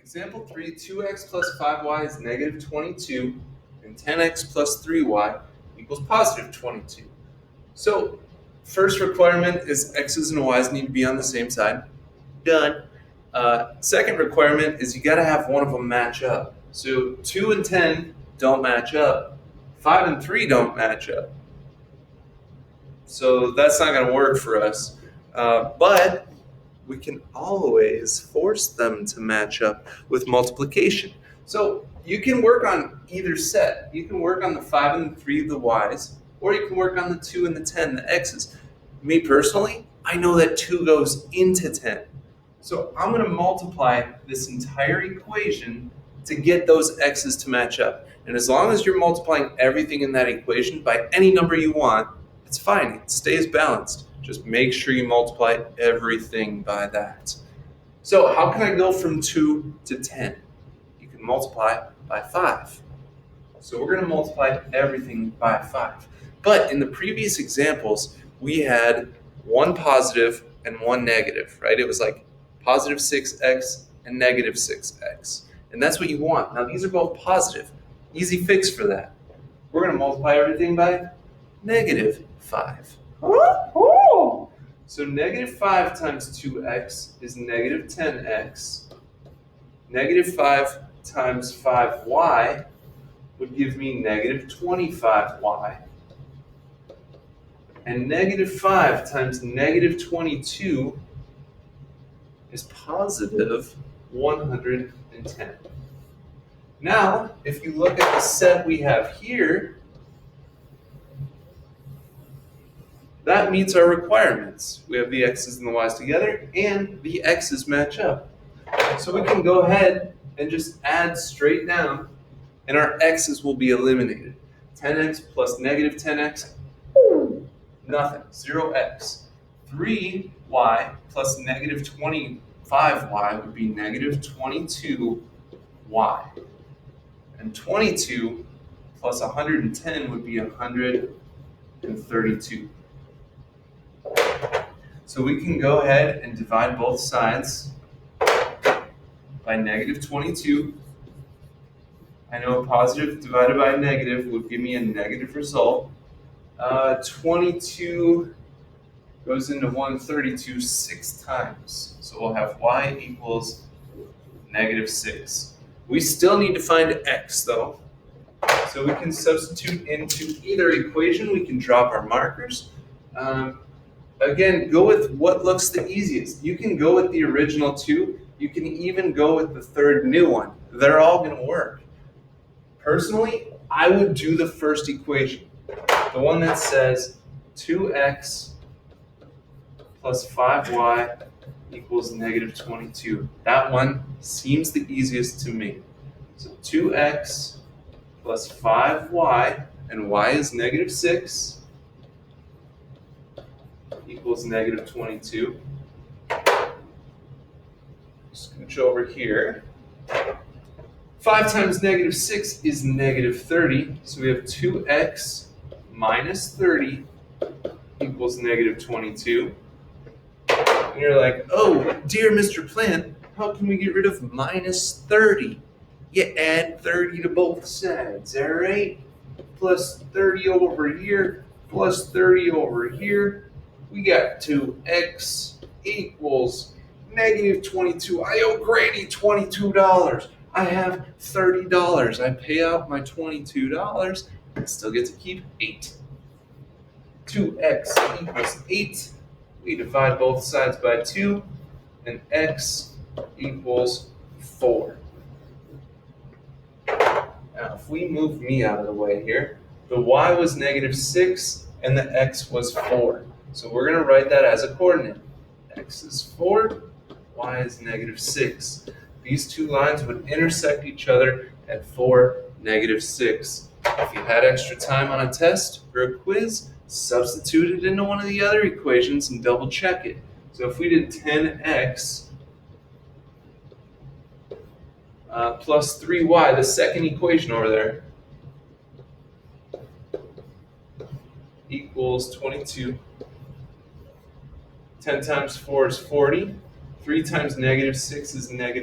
Example 3, 2x plus 5y is negative 22, and 10x plus 3y equals positive 22. So, first requirement is x's and y's need to be on the same side. Done. Second requirement is you got to have one of them match up. So 2 and 10 don't match up. 5 and 3 don't match up. So that's not going to work for us. But we can always force them to match up with multiplication. So you can work on either set. You can work on the 5 and the 3, the y's, or you can work on the 2 and the 10, the x's. Me personally, I know that 2 goes into 10. So I'm going to multiply this entire equation to get those x's to match up. And as long as you're multiplying everything in that equation by any number you want, it's fine. It stays balanced. Just make sure you multiply everything by that. So how can I go from 2 to 10? You can multiply by 5. So we're going to multiply everything by 5. But in the previous examples, we had one positive and one negative, right? It was like positive 6x and negative 6x. And that's what you want. Now these are both positive. Easy fix for that. We're going to multiply everything by negative 5. So negative 5 times 2x is negative 10x. Negative 5 times 5y would give me negative 25y. And negative 5 times negative 22 is positive 110. Now, if you look at the set we have here, that meets our requirements. We have the x's and the y's together, and the x's match up. So we can go ahead and just add straight down, and our x's will be eliminated. 10x plus negative 10x, nothing, 0x. 3y plus negative 25y would be negative 22y. And 22 plus 110 would be 132. So we can go ahead and divide both sides by negative 22. I know a positive divided by a negative would give me a negative result. 22 goes into 132 6 times. So we'll have y equals negative 6. We still need to find x though. So we can substitute into either equation. We can drop our markers. Again, go with what looks the easiest. You can go with the original 2. You can even go with the third new one. They're all going to work. Personally, I would do the first equation. The one that says 2x plus 5y equals negative 22. That one seems the easiest to me. So 2x plus 5y, and y is negative 6, equals negative 22. Scooch over here. 5 times negative 6 is negative 30. So we have 2x minus 30 equals negative 22. And you're like, oh, dear Mr. Plant, how can we get rid of minus 30? You add 30 to both sides, all right? Plus 30 over here, plus 30 over here. We got 2x equals negative 22. I owe Granny $22. I have $30. I pay out my $22. I still get to keep 8. 2x equals 8. We divide both sides by 2, and x equals 4. Now, if we move me out of the way here, the y was negative 6, and the x was 4. So we're going to write that as a coordinate. X is 4, y is negative 6. These two lines would intersect each other at 4, negative 6. If you had extra time on a test or a quiz, substitute it into one of the other equations and double check it. So if we did 10x plus 3y, the second equation over there, equals 22. 10 times 4 is 40. 3 times negative 6 is negative